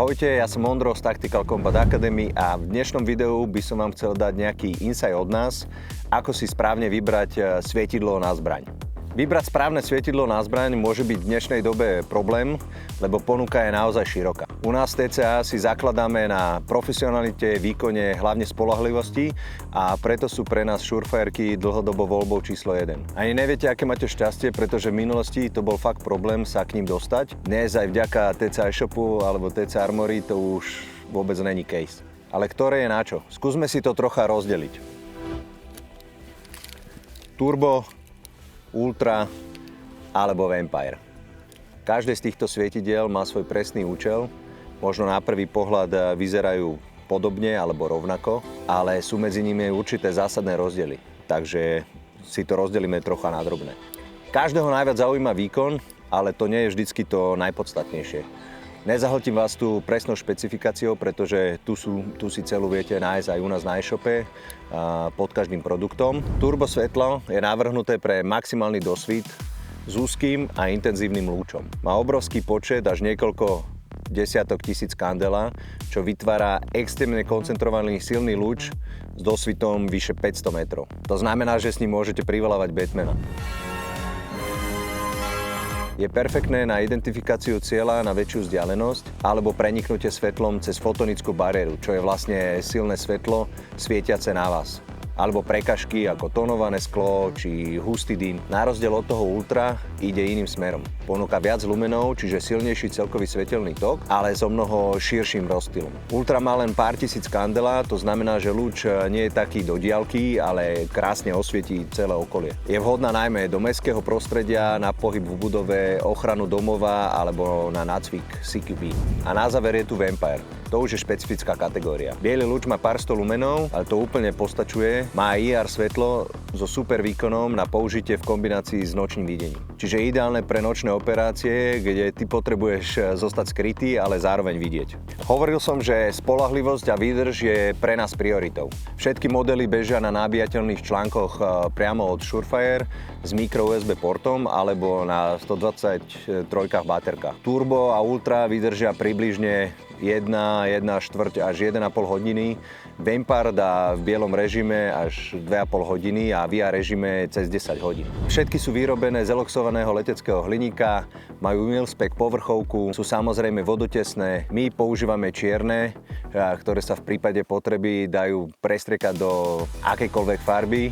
Ahojte, ja som Ondro z Tactical Combat Academy a v dnešnom videu by som vám chcel dať nejaký insight od nás, ako si správne vybrať svietidlo na zbraň. Vybrať správne svietidlo na zbraň môže byť v dnešnej dobe problém, lebo ponuka je naozaj široká. U nás v TCA si zakladáme na profesionalite, výkone, hlavne spoľahlivosti a preto sú pre nás Surefireky dlhodobo voľbou číslo 1. Ani neviete, aké máte šťastie, pretože v minulosti to bol fakt problém sa k ním dostať. Dnes aj vďaka TCA e-shopu alebo TCA Armory to už vôbec není case. Ale ktoré je na čo? Skúsme si to trocha rozdeliť. Turbo, Ultra alebo Vampire. Každé z týchto svietidiel má svoj presný účel. Možno na prvý pohľad vyzerajú podobne alebo rovnako, ale sú medzi nimi určité zásadné rozdiely. Takže si to rozdelíme trocha na drobné. Každého najviac zaujíma výkon, ale to nie je vždycky to najpodstatnejšie. Nezahltím vás tu presnou špecifikáciou, pretože tu si celú viete nájsť aj u nás na e-shope pod každým produktom. Turbo svetlo je navrhnuté pre maximálny dosvit s úzkým a intenzívnym lúčom. Má obrovský počet, až niekoľko desiatok tisíc kandela, čo vytvára extrémne koncentrovaný silný lúč s dosvitom vyše 500 metrov. To znamená, že s ním môžete privolávať Batmana. Je perfektné na identifikáciu cieľa na väčšiu vzdialenosť alebo preniknutie svetlom cez fotonickú bariéru, čo je vlastne silné svetlo svietiace na vás. Alebo prekažky ako tónované sklo či hustý dym. Na rozdiel od toho Ultra ide iným smerom. Ponúka viac lumenov, čiže silnejší celkový svetelný tok, ale so mnoho širším rozptylom. Ultra má len pár tisíc kandela, to znamená, že lúč nie je taký do diaľky, ale krásne osvietí celé okolie. Je vhodná najmä do mestského prostredia, na pohyb v budove, ochranu domova alebo na nácvik CQB. A na záver je tu Vampire. To už je špecifická kategória. Biely lúč má pár sto lumenov, ale to úplne postačuje. Má IR svetlo so super výkonom na použitie v kombinácii s nočným videním. Čiže ideálne pre nočné operácie, kde ty potrebuješ zostať skrytý, ale zároveň vidieť. Hovoril som, že spoľahlivosť a výdrž je pre nás prioritou. Všetky modely bežia na nabíjateľných článkoch priamo od Surefire s micro USB portom alebo na 123 baterkách. Turbo a Ultra vydržia približne 1,4 až 1,5 hodiny. Vampire dá v bielom režime až 2,5 hodiny a VR režime cez 10 hodín. Všetky sú vyrobené z eloxovaného leteckého hliníka, majú mil-spec povrchovku, sú samozrejme vodotesné. My používame čierne, ktoré sa v prípade potreby dajú prestriekať do akejkoľvek farby.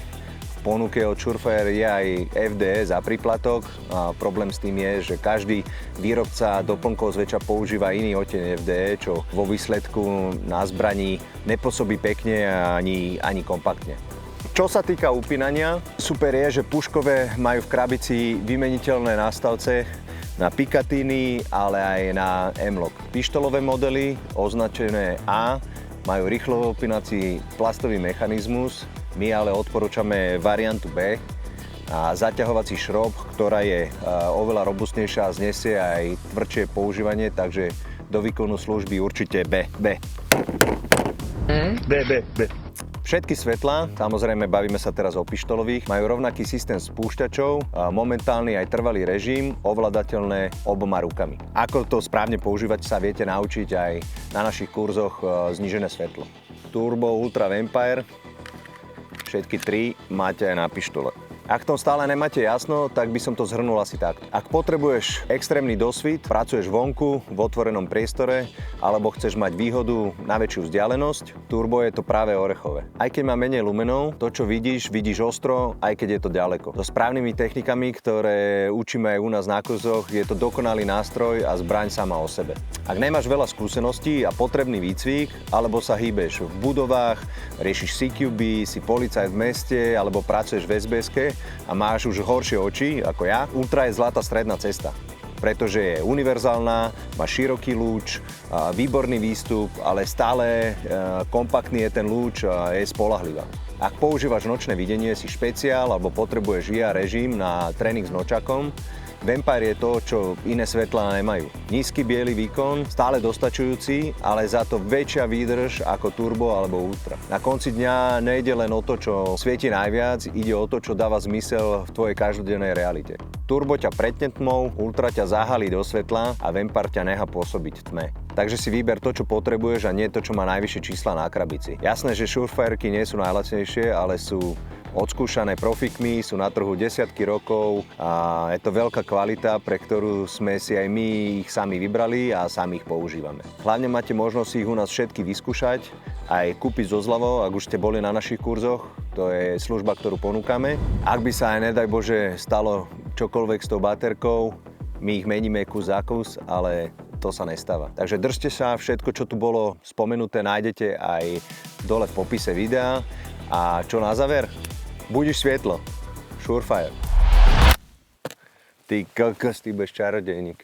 V ponuke od Surefire je aj FDE za príplatok. A problém s tým je, že každý výrobca doplnkov zväčša používa iný odtieň FDE, čo vo výsledku na zbraní nepôsobí pekne ani kompaktne. Čo sa týka upínania, super je, že puškové majú v krabici vymeniteľné nástavce na Picatinny, ale aj na M-Lock. Pištolové modely označené A majú rýchlo upínací plastový mechanizmus. My ale odporúčame variantu B a zaťahovací šrob, ktorá je oveľa robustnejšia a znesie aj tvrdšie používanie, takže do výkonu služby určite B. Všetky svetlá, samozrejme bavíme sa teraz o pištolových, majú rovnaký systém spúšťačov, momentálny aj trvalý režim, ovládateľné oboma rukami. Ako to správne používať sa viete naučiť aj na našich kurzoch znížené svetlo. Turbo, Ultra, Vampire. Všetky tri máte aj na pištole. Ak v tom stále nemáte jasno, tak by som to zhrnul asi takto. Ak potrebuješ extrémny dosvit, pracuješ vonku, v otvorenom priestore, alebo chceš mať výhodu na väčšiu vzdialenosť, turbo je to práve orechové. Aj keď má menej lumenov, to čo vidíš ostro, aj keď je to ďaleko. So správnymi technikami, ktoré učíme aj u nás na kurzoch, je to dokonalý nástroj a zbraň sama o sebe. Ak nemáš veľa skúseností a potrebný výcvik, alebo sa hýbeš v budovách, riešiš CQB, si policajt v meste, alebo pracuješ v SBS-ke, a máš už horšie oči ako ja, Ultra je zlatá stredná cesta. Pretože je univerzálna, má široký lúč, výborný výstup, ale stále kompaktný je ten lúč a je spoľahlivá. Ak používaš nočné videnie, si špeciál alebo potrebuješ IR režim na tréning s nočakom, Vampire je to, čo iné svetlá nemajú. Nízky biely výkon, stále dostačujúci, ale za to väčšia výdrž ako Turbo alebo Ultra. Na konci dňa nejde len o to, čo svieti najviac, ide o to, čo dáva zmysel v tvojej každodennej realite. Turbo ťa pretne tmou, Ultra ťa zahalí do svetla a Vampire ťa nechá pôsobiť v tme. Takže si vyber to, čo potrebuješ a nie to, čo má najvyššie čísla na krabici. Jasné, že Surefire-ky nie sú najlacnejšie, ale sú odskúšané profikmi, sú na trhu desiatky rokov a je to veľká kvalita, pre ktorú sme si aj my ich sami vybrali a sami ich používame. Hlavne máte možnosť ich u nás všetky vyskúšať, aj kúpiť so zľavou, ak už ste boli na našich kurzoch, to je služba, ktorú ponúkame. Ak by sa aj, nedaj Bože, stalo čokoľvek s tou baterkou, my ich meníme kus za kus, ale to sa nestáva. Takže držte sa, všetko, čo tu bolo spomenuté, nájdete aj dole v popise videa. A čo na záver? Budíš svietlo. Surefire. Ty kokos, ty budeš čarodejník.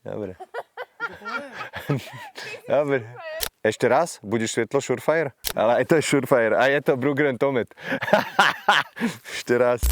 Dobre. Dobre. Ešte raz? Budíš svietlo Surefire? Ale aj to je Surefire. A je to Brugren Tomet. Ešte raz.